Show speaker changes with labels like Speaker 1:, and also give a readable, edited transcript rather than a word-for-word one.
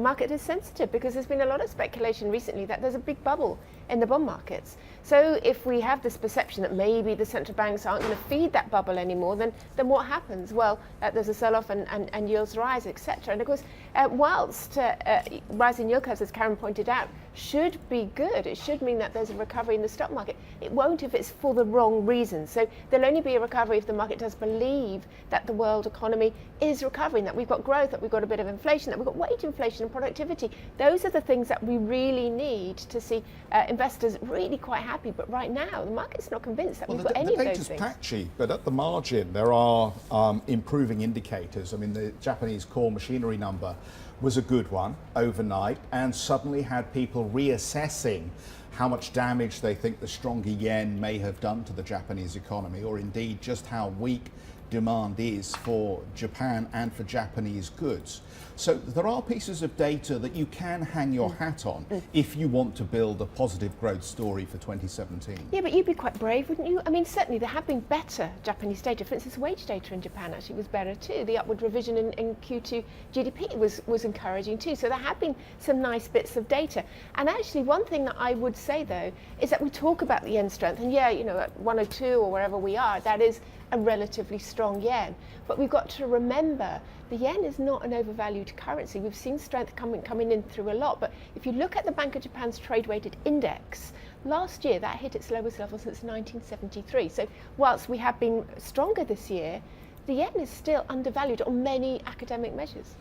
Speaker 1: the market is sensitive because there's been a lot of speculation recently that there's a big bubble in the bond markets. So if we have this perception that maybe the central banks aren't going to feed that bubble anymore, then what happens? Well, there's a sell-off and yields rise, etc. And of course, whilst rising yield curves, as Karen pointed out, should be good, it should mean that there's a recovery in the stock market. It won't if it's for the wrong reasons. So there'll only be a recovery if the market does believe that the world economy is recovering, that we've got growth, that we've got a bit of inflation, that we've got wage inflation and productivity. Those are the things that we really need to see investors really quite happy. But right now, the market's not convinced that we've got any of those things.
Speaker 2: The data's patchy, but at the margin, there are improving indicators. I mean, the Japanese core machinery number was a good one overnight and suddenly had people reassessing how much damage they think the stronger yen may have done to the Japanese economy, or indeed just how weak demand is for Japan and for Japanese goods. So there are pieces of data that you can hang your hat on if you want to build a positive growth story for 2017.
Speaker 1: Yeah, but you'd be quite brave, wouldn't you? I mean, certainly there have been better Japanese data. For instance, wage data in Japan actually was better too. The upward revision in Q2 GDP was encouraging too. So there have been some nice bits of data. And actually, one thing that I would say though is that we talk about the yen strength, and yeah, you know, at 102 or wherever we are, that is a relatively strong yen. But we've got to remember the yen is not an overvalued currency. We've seen strength coming in through a lot. But if you look at the Bank of Japan's trade weighted index, last year that hit its lowest level since 1973. So whilst we have been stronger this year, the yen is still undervalued on many academic measures.